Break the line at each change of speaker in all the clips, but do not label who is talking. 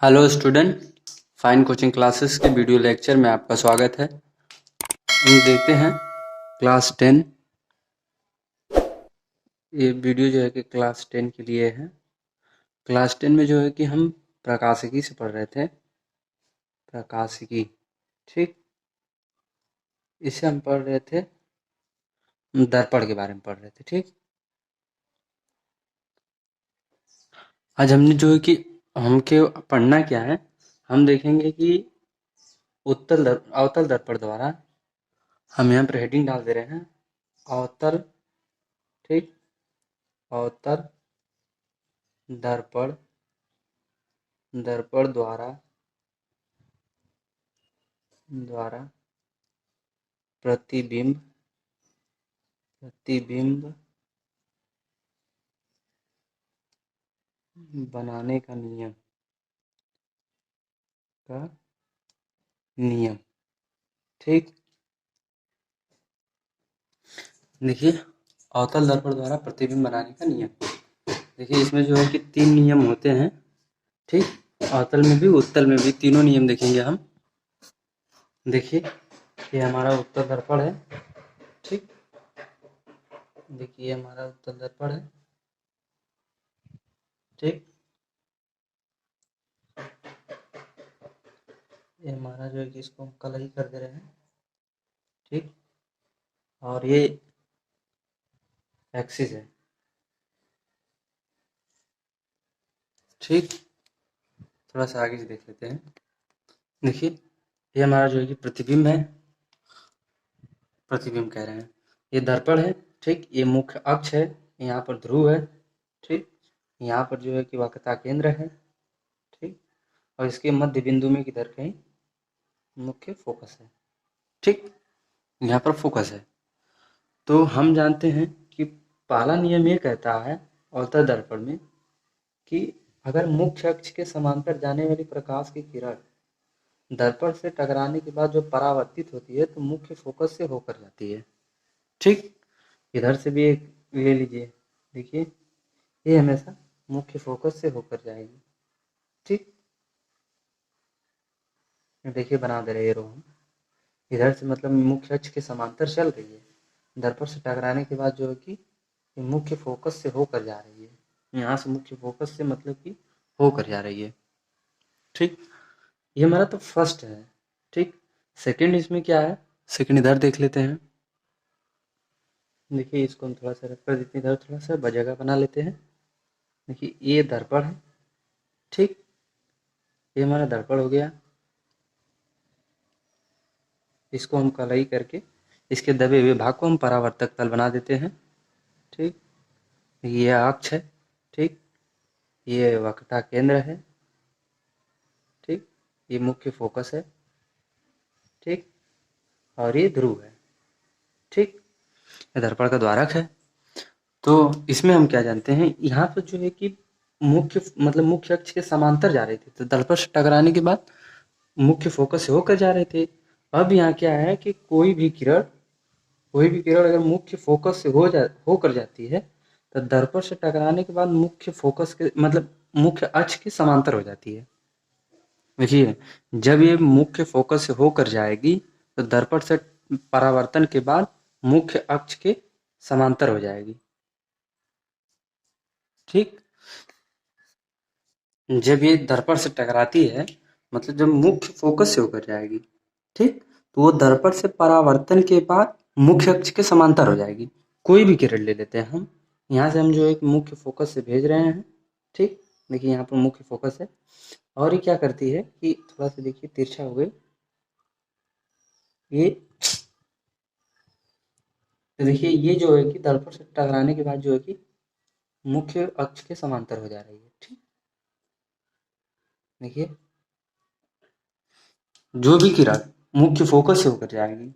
Hello student, fine coaching classes के video lecture में आपका स्वागत है। हम देखते हैं क्लास 10। ये वीडियो जो है कि क्लास 10 के लिए है। क्लास 10 में जो है कि हम प्रकाशिकी से पढ़ रहे थे। प्रकाशिकी, ठीक। इससे हम पढ़ रहे थे, दर्पण के बारे में पढ़ रहे थे, ठीक। आज हमने जो है कि हमके पढ़ना क्या है, हम देखेंगे कि अवतल दर्पण द्वारा, हम यहाँ पर हेडिंग डाल दे रहे हैं अवतल, ठीक। अवतल दर्पण दर्पण द्वारा प्रतिबिंब बनाने का नियम, ठीक। देखिए, अवतल दर्पण द्वारा प्रतिबिंब बनाने का नियम। देखिए, इसमें जो है कि 3 नियम होते हैं, ठीक। अवतल में भी उत्तल में भी तीनों नियम देखेंगे हम। देखिए, ये हमारा उत्तल दर्पण है, ठीक। देखिए, ये हमारा उत्तल दर्पण है, ठीक। ये हमारा जो है कि इसको हम कलर ही कर दे रहे हैं, ठीक। और ये एक्सिस है, ठीक। थोड़ा सा आगे से देख लेते हैं। देखिए, ये हमारा जो है कि प्रतिबिंब है, प्रतिबिंब कह रहे हैं। ये दर्पण है, ठीक। ये मुख्य अक्ष है, यहाँ पर ध्रुव है, ठीक। यहाँ पर जो है कि वक्रता केंद्र है, ठीक। और इसके मध्य बिंदु में किधर कहीं मुख्य फोकस है, ठीक। यहाँ पर फोकस है। तो हम जानते हैं कि पहला नियम ये कहता है अवतल दर्पण में कि अगर मुख्य अक्ष के समांतर जाने वाली प्रकाश की किरण दर्पण से टकराने के बाद जो परावर्तित होती है तो मुख्य फोकस से होकर जाती है, ठीक। इधर से भी एक ले लीजिए, देखिए, ये हमेशा मुख्य फोकस से होकर जाएगी, ठीक। देखिए, बना दे रहे हैं रो हम। इधर से मतलब मुख्य अक्ष के समांतर चल रही है, दर्पण से टकराने के बाद जो है कि मुख्य फोकस से होकर जा रही है। यहाँ से मुख्य फोकस से मतलब कि होकर जा रही है, ठीक। ये हमारा तो फर्स्ट है, ठीक। सेकंड इसमें क्या है, सेकंड इधर देख लेते हैं। देखिए, इसको हम थोड़ा सा रख कर देते हैं, इधर थोड़ा सा जगह बना लेते हैं। देखिए, ये दर्पण है, ठीक। ये हमारा दर्पण हो गया। इसको हम कलई करके इसके दबे हुए भाग को हम परावर्तक तल बना देते हैं, ठीक। ये अक्ष है, ठीक। ये वक्रता केंद्र है, ठीक। ये मुख्य फोकस है, ठीक। और ये ध्रुव है, ठीक। ये दर्पण का द्वारक है। तो इसमें हम क्या जानते हैं, यहाँ पर जो है कि मुख्य अक्ष के समांतर जा रहे थे, तो दर्पण से टकराने के बाद मुख्य फोकस से होकर जा रहे थे। अब यहाँ क्या है कि कोई भी किरण अगर मुख्य फोकस से होकर जाती है तो दर्पण से टकराने के बाद मुख्य फोकस के मतलब मुख्य अक्ष के समांतर हो जाती है। देखिए, जब ये मुख्य फोकस से होकर जाएगी तो दर्पण से परावर्तन के बाद मुख्य अक्ष के समांतर हो जाएगी, ठीक। जब ये दर्पण से टकराती है मतलब जब मुख्य फोकस से होकर जाएगी, ठीक, तो वो दर्पण से परावर्तन के बाद मुख्य अक्ष के समांतर हो जाएगी। कोई भी किरण ले लेते हैं हम, यहाँ से हम जो है मुख्य फोकस से भेज रहे हैं, ठीक। देखिए, यहाँ पर मुख्य फोकस है और ये क्या करती है कि थोड़ा सा देखिए तिरछा हो गई ये। तो देखिए, ये जो है कि दर्पण से टकराने के बाद जो है कि मुख्य अक्ष के समांतर हो जा रही है, ठीक। देखिए, जो भी किरण मुख्य फोकस से होकर जाएगी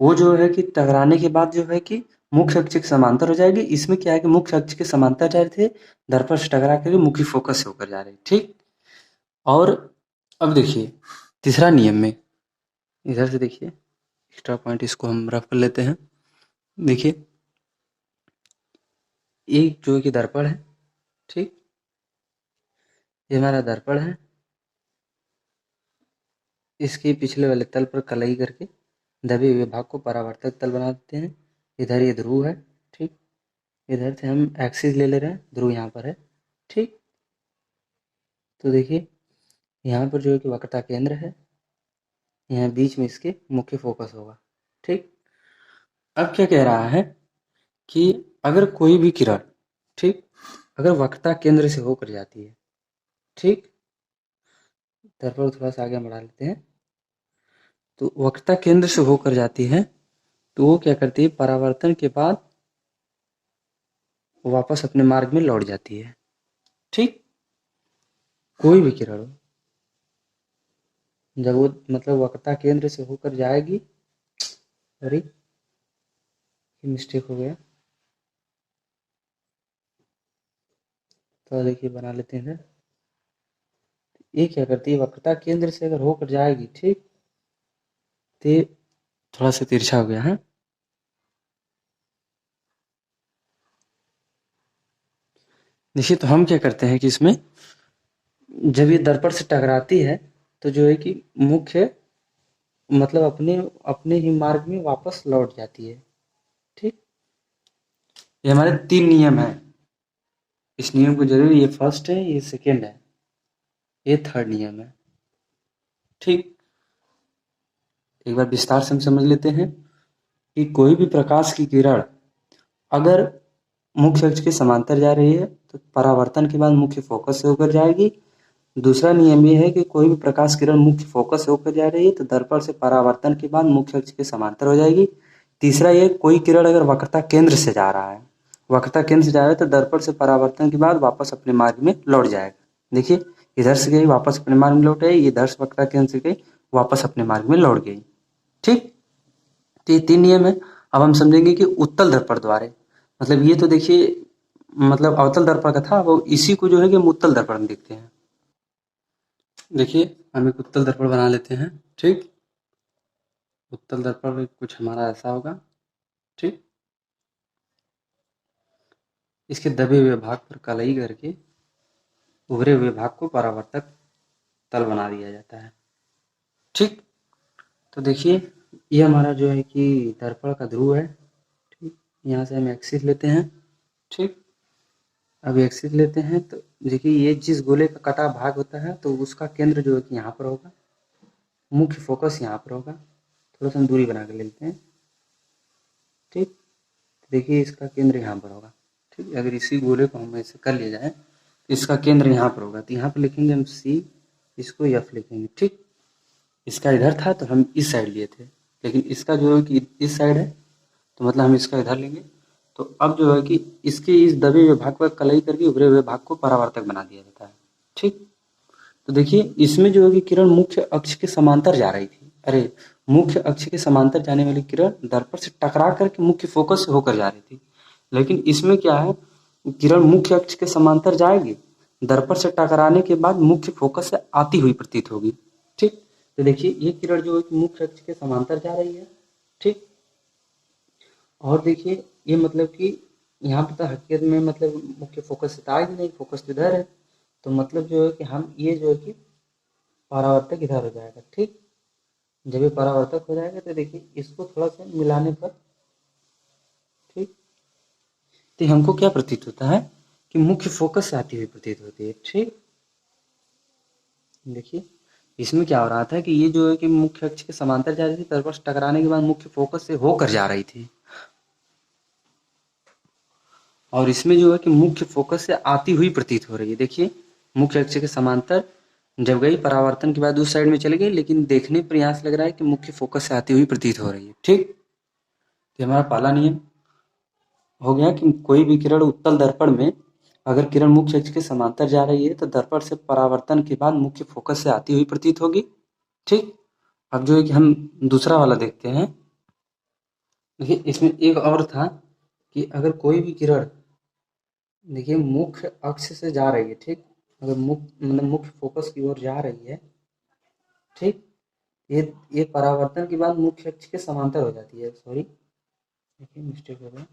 वो जो है कि टकराने के बाद जो है कि मुख्य अक्ष के समांतर हो जाएगी। इसमें क्या है कि मुख्य अक्ष के समांतर जा रहे थे, दर्पण से टकरा कर मुख्य फोकस से होकर जा रहे, ठीक। और अब देखिए तीसरा नियम में, इधर से देखिए एक्स्ट्रा पॉइंट इसको हम रफ कर लेते हैं। देखिए, एक जो है कि दर्पण है, ठीक। ये हमारा दर्पण है इसके पिछले वाले तल पर कलई करके दबे हुए भाग को परावर्तक तल बना देते हैं। इधर ये ध्रुव है, ठीक। इधर से हम एक्सिस ले रहे हैं, ध्रुव यहाँ पर है, ठीक। तो देखिए यहाँ पर जो है कि वक्रता केंद्र है, यहाँ बीच में इसके मुख्य फोकस होगा, ठीक। अब क्या कह रहा है कि अगर कोई भी किरण, ठीक, अगर वक्रता केंद्र से होकर जाती है, ठीक, दर्पण थोड़ा सा आगे बढ़ा लेते हैं। तो वक्रता केंद्र से होकर जाती है तो वो क्या करती है, परावर्तन के बाद वापस अपने मार्ग में लौट जाती है, ठीक। कोई भी किरण हो, जब वो मतलब वक्रता केंद्र से होकर जाएगी, अरे मिस्टेक हो गया, तो देखिए बना लेते हैं। ये क्या करती है, वक्रता केंद्र से अगर होकर जाएगी, ठीक, तो थोड़ा सा तिरछा हो गया है। देखिए तो हम क्या करते हैं कि इसमें जब ये दर्पण से टकराती है तो जो है कि मुख्य मतलब अपने अपने ही मार्ग में वापस लौट जाती है, ठीक। ये हमारे 3 नियम हैं। इस नियम को जरूर, ये फर्स्ट है, ये सेकेंड है, ये थर्ड नियम है, ठीक। एक बार विस्तार से हम समझ लेते हैं कि कोई भी प्रकाश की किरण अगर मुख्य अक्ष के समांतर जा रही है तो परावर्तन के बाद मुख्य फोकस से होकर जाएगी। दूसरा नियम ये है कि कोई भी प्रकाश किरण मुख्य फोकस से होकर जा रही है तो दर्पण से परावर्तन के बाद मुख्य अक्ष के समांतर हो जाएगी। तीसरा ये, कोई किरण अगर वक्रता केंद्र से जा रहा है, वक्रता केंद्र से जा रहा है तो दर्पण से परावर्तन के बाद वापस अपने मार्ग में लौट जाएगा। देखिए इधर से गई वापस अपने मार्ग में लौट आई, इधर से वक्रता केंद्र से गई वापस अपने मार्ग में लौट गई, ठीक। तो ये 3 नियम है। अब हम समझेंगे कि उत्तल दर्पण द्वारा, मतलब ये तो देखिए मतलब अवतल दर्पण का था, वो इसी को जो है कि हम उत्तल दर्पण में देखते हैं। देखिए हम एक उत्तल दर्पण बना लेते हैं, ठीक। उत्तल दर्पण में कुछ हमारा ऐसा होगा, ठीक। इसके दबे हुए भाग पर कलई करके उभरे हुए भाग को परावर्तक तल बना दिया जाता है, ठीक। तो देखिए ये हमारा जो है कि दर्पण का ध्रुव है, ठीक। यहाँ से हम एक्सिस लेते हैं, ठीक। अब एक्सिस लेते हैं तो देखिए ये जिस गोले का कटा भाग होता है तो उसका केंद्र जो है कि यहाँ पर होगा, मुख्य फोकस यहाँ पर होगा। थोड़ा सा हम दूरी बना कर लेते हैं, ठीक। देखिए इसका केंद्र यहाँ पर होगा, ठीक। अगर इसी गोले को हम ऐसे कर लिया जाए तो इसका केंद्र यहाँ पर होगा, तो यहाँ पर लिखेंगे हम सी, इसको एफ लिखेंगे, ठीक। इसका इधर था तो हम इस साइड लिए थे, लेकिन इसका जो है कि इस साइड है तो मतलब हम इसका इधर लेंगे। तो अब जो है कि इसके इस दबे हुए भाग पर कलई करके उभरे हुए भाग को परावर्तक बना दिया जाता है, ठीक। तो देखिए इसमें जो है कि किरण मुख्य अक्ष के समांतर जा रही थी, अरे मुख्य अक्ष के समांतर जाने वाली किरण दर्पण से टकरा करके मुख्य फोकस से होकर जा रही थी। लेकिन इसमें क्या है, किरण मुख्य अक्ष के समांतर जाएगी, दर्पण से टकराने के बाद मुख्य फोकस से आती हुई प्रतीत होगी, ठीक। तो देखिए ये किरण जो है कि मुख्य अक्ष के समांतर जा रही है, ठीक। और देखिए ये मतलब कि यहाँ पर तो हकीकत में मतलब मुख्य फोकस से तो आएगी नहीं, फोकस तो इधर है, तो मतलब जो है कि हम ये जो है कि परावर्तक इधर हो जाएगा, ठीक। जब ये परावर्तक हो जाएगा तो देखिए इसको थोड़ा सा मिलाने पर, ठीक, तो हमको क्या प्रतीत होता है कि मुख्य फोकस से आती हुई प्रतीत होती है, ठीक। देखिए इसमें क्या हो रहा था कि ये जो है कि मुख्य अक्ष के समांतर जा रही थी, दर्पण से टकराने के बाद मुख्य फोकस से होकर जा रही थी, और इसमें जो है कि मुख्य फोकस से आती हुई प्रतीत हो रही है। देखिए मुख्य अक्ष के समांतर जब गई परावर्तन के बाद उस साइड में चली गई, लेकिन देखने पर यहाँ से लग रहा है कि मुख्य फोकस से आती हुई प्रतीत हो रही है, ठीक। तो हमारा पहला नियम हो गया कि कोई भी किरण उत्तल दर्पण में अगर किरण मुख्य अक्ष के समांतर जा रही है तो दर्पण से परावर्तन के बाद मुख्य फोकस से आती हुई प्रतीत होगी, ठीक। अब जो है कि हम दूसरा वाला देखते हैं। देखिए इसमें एक और था कि अगर कोई भी किरण देखिए मुख्य अक्ष से जा रही है, ठीक, अगर मुख्य मतलब मुख्य फोकस की ओर जा रही है, ठीक, ये परावर्तन के बाद मुख्य अक्ष के समांतर हो जाती है, सॉरी देखिए मिस्टेक हो गया,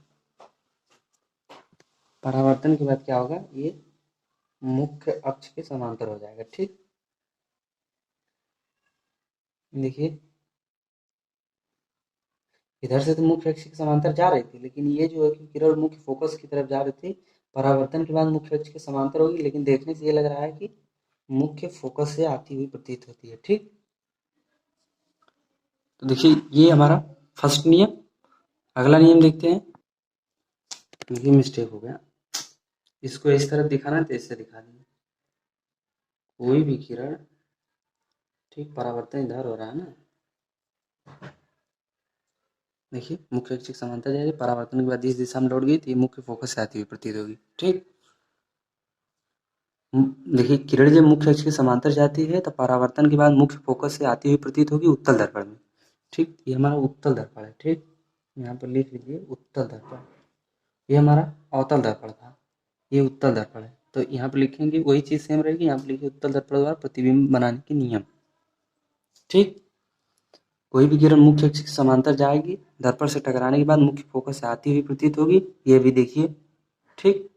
परावर्तन के बाद क्या होगा, ये मुख्य अक्ष के समांतर हो जाएगा, ठीक। देखिए इधर से तो मुख्य अक्ष के समांतर जा रही थी, लेकिन ये जो है कि किरण मुख्य फोकस की तरफ जा रही थी। परावर्तन के बाद मुख्य अक्ष के समांतर होगी, लेकिन देखने से ये लग रहा है कि मुख्य फोकस से आती हुई प्रतीत होती है। ठीक, तो देखिए ये हमारा फर्स्ट नियम। अगला नियम देखते हैं। ये मिस्टेक हो गया, इसको इस तरफ दिखाना तो इससे दिखा दिया। कोई भी किरण, ठीक, परावर्तन इधर हो रहा है ना, देखिए मुख्य अक्ष के समांतर जा रही है, परावर्तन के बाद इस दिशा में लौट गई तो ये मुख्य फोकस से आती हुई प्रतीत होगी। ठीक, देखिए किरण जब मुख्य अक्ष के समांतर जाती है तो परावर्तन के बाद मुख्य फोकस से आती हुई प्रतीत होगी उत्तल दर्पण में। ठीक, ये हमारा उत्तल दर्पण है। ठीक, यहाँ पर लिख लीजिए उत्तल दर्पण। ये हमारा अवतल दर्पण था, ये उत्तल दर्पण है। तो यहाँ पर लिखेंगे वही चीज़ सेम रहेगी। यहाँ पर लिखिए उत्तल दर्पण द्वारा प्रतिबिंब बनाने के नियम। ठीक, कोई भी किरण मुख्य अक्ष के समांतर जाएगी, दर्पण से टकराने के बाद मुख्य फोकस से आती हुई प्रतीत होगी। ये भी देखिए, ठीक,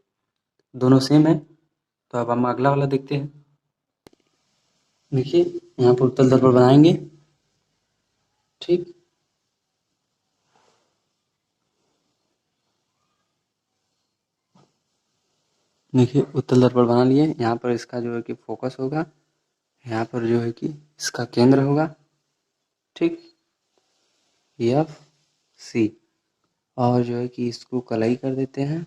दोनों सेम है। तो अब हम अगला वाला देखते हैं। देखिए यहाँ पर उत्तल दर्पण बनाएंगे। ठीक, देखिए उत्तल दर्पण बना लिए। यहाँ पर इसका जो है कि फोकस होगा, यहाँ पर जो है कि इसका केंद्र होगा। ठीक, एफ सी, और जो है कि इसको कलाई कर देते हैं।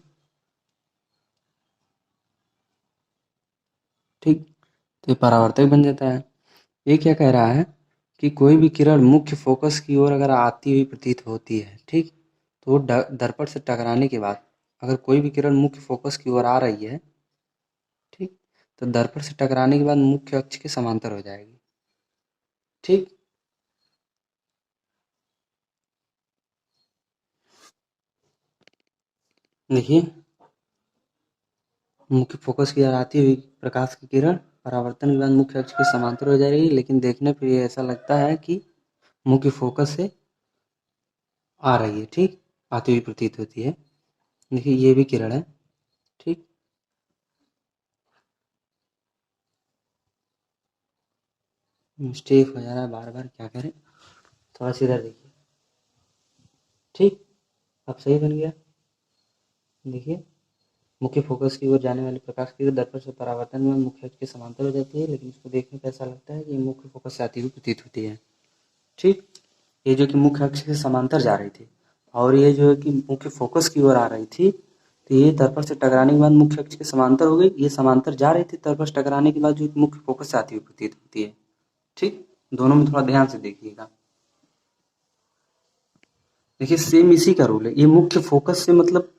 ठीक, तो ये परावर्तक बन जाता है। ये क्या कह रहा है कि कोई भी किरण मुख्य फोकस की ओर अगर आती हुई प्रतीत होती है, ठीक, तो वो दर्पण से टकराने के बाद अगर कोई भी किरण मुख्य फोकस की ओर आ रही है, ठीक, तो दर्पण से टकराने के बाद मुख्य अक्ष के समांतर हो जाएगी। ठीक, देखिए मुख्य फोकस की ओर आती हुई प्रकाश की किरण परावर्तन के बाद मुख्य अक्ष के समांतर हो जाएगी, लेकिन देखने पर ये ऐसा लगता है कि मुख्य फोकस से आ रही है। ठीक, आती हुई प्रतीत होती है। देखिए ये भी किरण है। ठीक, मिस्टेक हो जा रहा है बार बार, क्या करें, थोड़ा सा इधर देखिए। ठीक, अब सही बन गया। देखिए मुख्य फोकस की ओर जाने वाले प्रकाश की दर्पण से परावर्तन में मुख्य अक्ष के समांतर हो जाती है, लेकिन इसको देखने पर ऐसा लगता है कि मुख्य फोकस से आती हुई प्रतीत होती है। ठीक, ये जो कि मुख्य अक्ष के समांतर जा रही थी और ये जो है कि मुख्य फोकस की ओर आ रही थी, तो ये दर्पण से टकराने के बाद मुख्य अक्ष के समांतर हो गई। ये समांतर जा रही थी, दर्पण से टकराने के बाद जो मुख्य फोकस से आती हुई प्रतीत होती है। ठीक, दोनों में थोड़ा ध्यान से देखिएगा। देखिए सेम इसी का रूल है। ये मुख्य फोकस से मतलब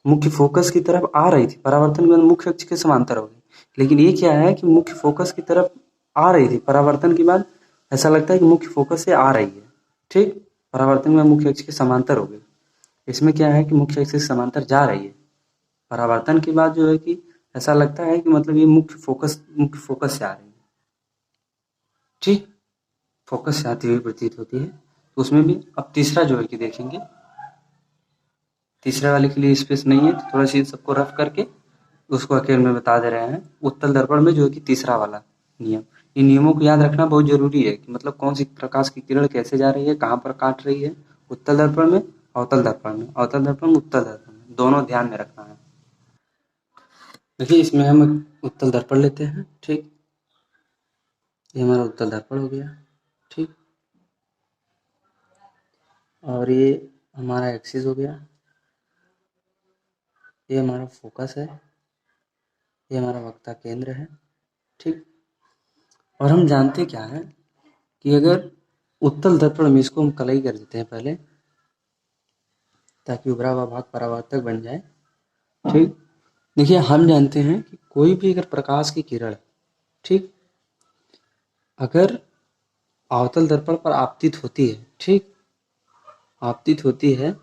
मुख्य फोकस की तरफ आ रही थी, परावर्तन के बाद मुख्य अक्ष के समांतर हो गई। लेकिन ये क्या है कि मुख्य फोकस की तरफ आ रही थी, परावर्तन के बाद ऐसा लगता है कि मुख्य फोकस से आ रही है। ठीक, परावर्तन में मुख्य अक्ष के समांतर हो गई। इसमें क्या है कि मुख्य अक्ष के समांतर जा रही है, परावर्तन के बाद जो है कि ऐसा लगता है कि मतलब ये मुख्य फोकस से आ रही है। ठीक, फोकस से आती हुई प्रतीत होती है। तो उसमें भी अब तीसरा जो है कि देखेंगे। तीसरे वाले के लिए स्पेस नहीं है, तो थोड़ा सा सबको रफ करके उसको अकेले में बता दे रहे हैं। उत्तल दर्पण में जो है कि तीसरा वाला नियम, इन नियमों को याद रखना बहुत जरूरी है कि मतलब कौन सी प्रकाश की किरण कैसे जा रही है, कहाँ पर काट रही है। उत्तल दर्पण में, अवतल दर्पण में, अवतल दर्पण में, उत्तल दर्पण में, दोनों ध्यान में रखना है। देखिए इसमें हम उत्तल दर्पण लेते हैं। ठीक, ये हमारा उत्तल दर्पण हो गया। ठीक, और ये हमारा एक्सिस हो गया। ये हमारा फोकस है, ये हमारा वक्ता केंद्र है। ठीक, और हम जानते क्या है कि अगर उत्तल दर्पण में इसको हम कलई कर देते हैं पहले, ताकि उभरा हुआ भाग परावर्तक बन जाए। ठीक, देखिए हम जानते हैं कि कोई भी अगर प्रकाश की किरण, ठीक, अगर अवतल दर्पण पर आपतित होती है, ठीक, आपतित होती है,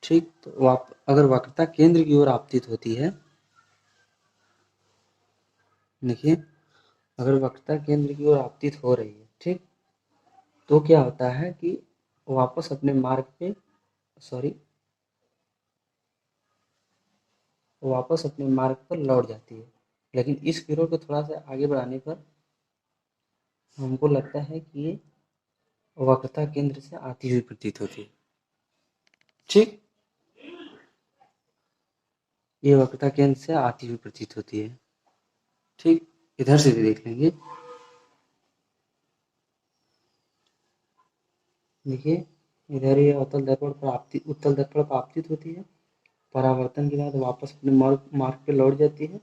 ठीक, तो अगर वक्रता केंद्र की ओर आपतित होती है, देखिए अगर वक्रता केंद्र की ओर आपतित हो रही है, ठीक, तो क्या होता है कि वापस अपने मार्ग पे, सॉरी, वापस अपने मार्ग पर लौट जाती है। लेकिन इस किरण को थोड़ा सा आगे बढ़ाने पर हमको लगता है कि ये वक्रता केंद्र से आती हुई प्रतीत होती है। ठीक, ये वक्रता केंद्र से आती हुई प्रतीत होती है। ठीक, इधर से भी देख लेंगे। देखिए, इधर ये उत्तल दर्पण पर आपतित होती है, परावर्तन के बाद वापस अपने मार्ग पे लौट जाती है,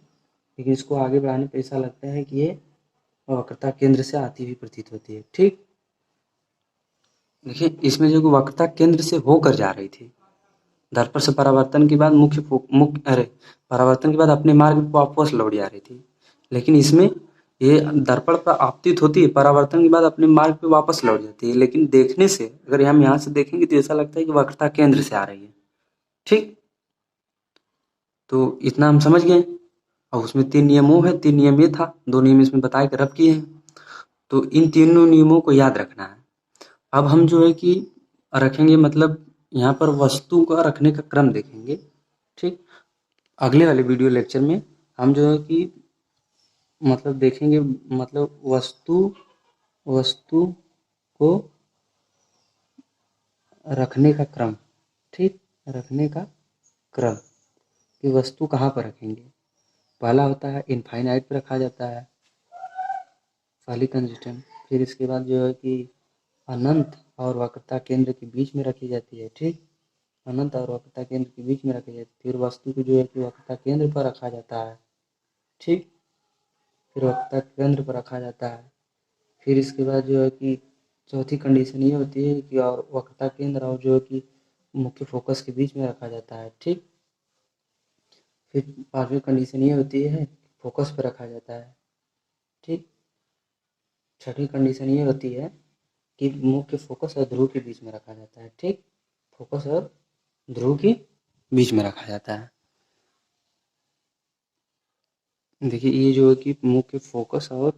लेकिन इसको आगे बढ़ाने पर ऐसा लगता है कि ये वक्रता केंद्र से आती हुई प्रतीत होती है। ठीक, देखिए इसमें जो वक्रता केंद्र से होकर जा रही थी, दर्पण से परावर्तन के बाद परावर्तन के बाद अपने मार्ग पर वापस लौट जा रही थी, लेकिन इसमें ये दर्पण पर आपतित होती है, परावर्तन के बाद अपने मार्ग पे वापस लौट जाती है, लेकिन देखने से अगर हम यहाँ से देखेंगे तो ऐसा लगता है कि वक्रता केंद्र से आ रही है। ठीक, तो इतना हम समझ गए। अब उसमें 3 नियमों है, 3 नियम ये था, 2 नियम इसमें बताए के रब किए हैं, तो इन तीनों नियमों को याद रखना है। अब हम जो है कि रखेंगे, मतलब यहाँ पर वस्तु का रखने का क्रम देखेंगे। ठीक, अगले वाले वीडियो लेक्चर में हम जो है कि मतलब देखेंगे, मतलब वस्तु को रखने का क्रम। ठीक, रखने का क्रम कि वस्तु कहाँ पर रखेंगे। पहला होता है इनफाइनाइट पर रखा जाता है, पहली कंडीशन। फिर इसके बाद जो है कि अनंत और वक्रता केंद्र के बीच में रखी जाती है। ठीक, अनंत और वक्रता केंद्र के बीच में रखी जाती है। फिर वस्तु को जो है कि वक्रता केंद्र पर रखा जाता है। ठीक, फिर वक्रता केंद्र पर रखा जाता है। फिर इसके बाद जो है कि चौथी कंडीशन ये होती है कि और वक्रता केंद्र और जो है कि मुख्य फोकस के बीच में रखा जाता है। ठीक, फिर पांचवी कंडीशन ये होती है फोकस पर रखा जाता है। ठीक, छठी कंडीशन ये होती है कि मुख्य फोकस और ध्रुव के बीच में रखा जाता है। ठीक, फोकस और ध्रुव के बीच में रखा जाता है। देखिए ये जो है कि मुख्य फोकस और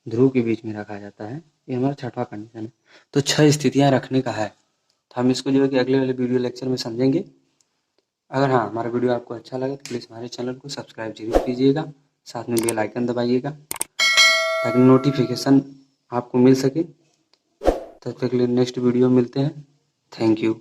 ध्रुव के बीच में रखा जाता है, ये हमारा छठवां कंडीशन है। तो 6 स्थितियां रखने का है, तो हम इसको जो है कि अगले वाले वीडियो लेक्चर में समझेंगे। अगर हाँ हमारा वीडियो आपको अच्छा लगे तो प्लीज़ हमारे चैनल को सब्सक्राइब जरूर कीजिएगा, साथ में बेल आइकन दबाइएगा ताकि नोटिफिकेशन आपको मिल सके। तब तक के लिए नेक्स्ट वीडियो मिलते हैं। Thank you.